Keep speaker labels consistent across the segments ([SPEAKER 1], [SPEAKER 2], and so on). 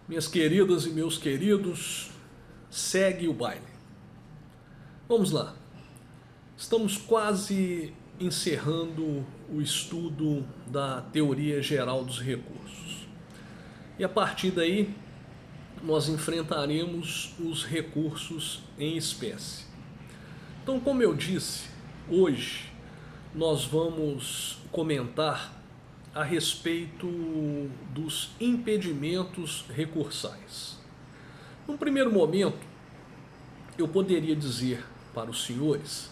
[SPEAKER 1] Minhas queridas e meus queridos, segue o baile. Vamos lá. Estamos quase encerrando o estudo da teoria geral dos recursos. E a partir daí, nós enfrentaremos os recursos em espécie. Então, como eu disse, hoje nós vamos comentar a respeito dos impedimentos recursais. Num primeiro momento, eu poderia dizer para os senhores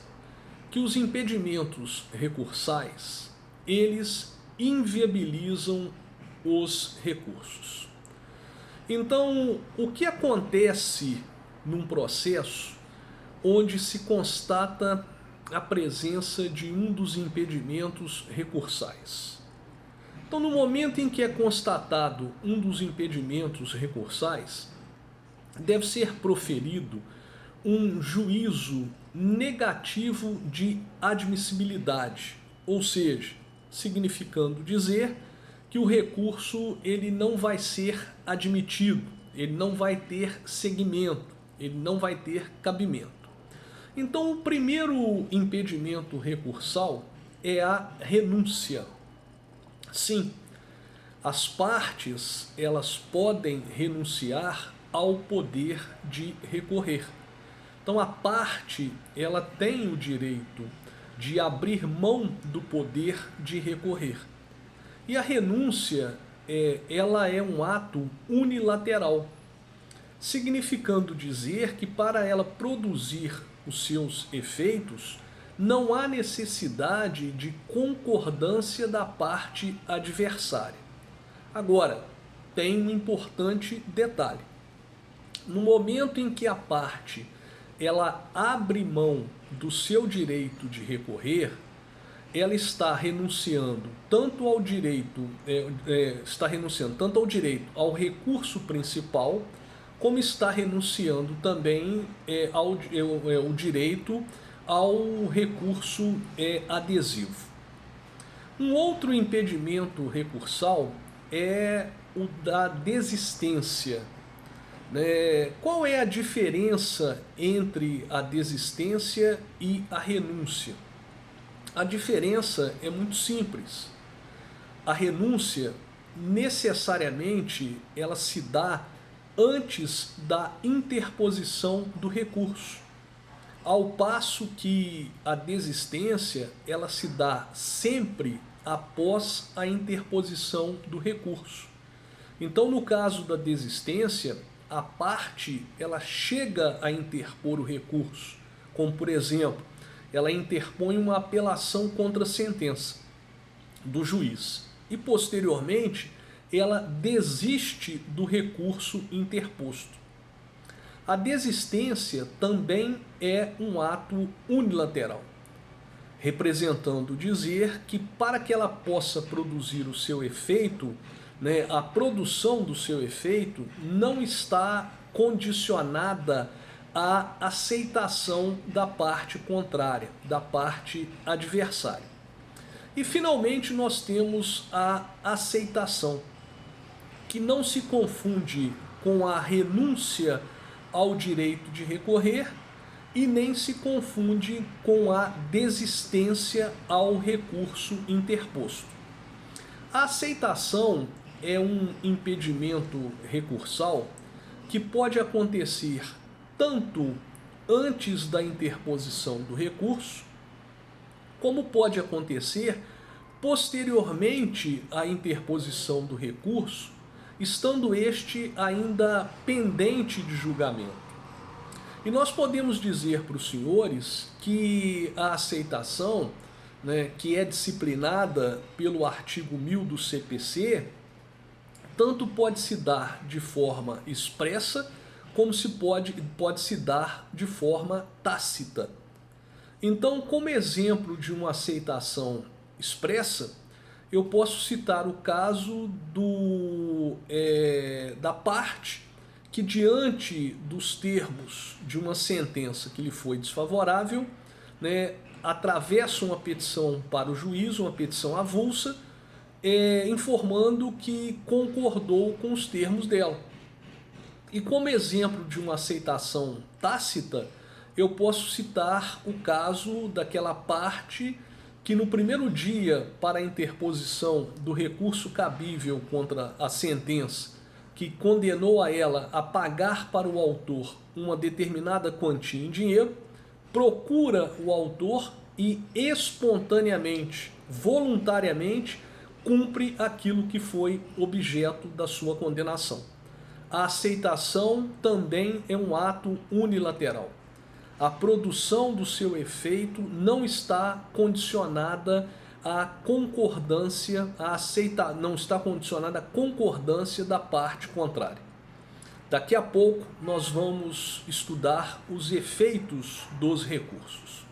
[SPEAKER 1] que os impedimentos recursais, eles inviabilizam os recursos. Então, o que acontece num processo onde se constata a presença de um dos impedimentos recursais? Então, no momento em que é constatado um dos impedimentos recursais, deve ser proferido um juízo negativo de admissibilidade, ou seja, significando dizer que o recurso ele não vai ser admitido, ele não vai ter seguimento, ele não vai ter cabimento. Então, o primeiro impedimento recursal é a renúncia. Sim, as partes elas podem renunciar ao poder de recorrer. Então a parte ela tem o direito de abrir mão do poder de recorrer. E a renúncia ela é um ato unilateral, significando dizer que para ela produzir os seus efeitos não há necessidade de concordância da parte adversária. Agora, tem um importante detalhe. No momento em que a parte ela abre mão do seu direito de recorrer, ela está renunciando tanto ao direito, ao recurso principal, como está renunciando também ao direito ao recurso adesivo. Um outro impedimento recursal é o da desistência. Qual é a diferença entre a desistência e a renúncia? A diferença é muito simples. A renúncia, necessariamente, ela se dá antes da interposição do recurso, ao passo que a desistência ela se dá sempre após a interposição do recurso. Então, no caso da desistência, a parte ela chega a interpor o recurso, como por exemplo, ela interpõe uma apelação contra a sentença do juiz e posteriormente ela desiste do recurso interposto. A desistência também é um ato unilateral, representando dizer que para que ela possa produzir o seu efeito, a produção do seu efeito não está condicionada à aceitação da parte contrária, da parte adversária. E finalmente nós temos a aceitação, que não se confunde com a renúncia ao direito de recorrer e nem se confunde com a desistência ao recurso interposto. A aceitação é um impedimento recursal que pode acontecer tanto antes da interposição do recurso, como pode acontecer posteriormente à interposição do recurso, estando este ainda pendente de julgamento. E nós podemos dizer para os senhores que a aceitação, que é disciplinada pelo artigo 1000 do CPC, tanto pode se dar de forma expressa, como pode se dar de forma tácita. Então, como exemplo de uma aceitação expressa, eu posso citar o caso da parte que, diante dos termos de uma sentença que lhe foi desfavorável, atravessa uma petição para o juiz, uma petição avulsa, informando que concordou com os termos dela. E como exemplo de uma aceitação tácita, eu posso citar o caso daquela parte que no primeiro dia para a interposição do recurso cabível contra a sentença, que condenou a ela a pagar para o autor uma determinada quantia em dinheiro, procura o autor e espontaneamente, voluntariamente, cumpre aquilo que foi objeto da sua condenação. A aceitação também é um ato unilateral. A produção do seu efeito não está condicionada à concordância, não está condicionada à concordância da parte contrária. Daqui a pouco nós vamos estudar os efeitos dos recursos.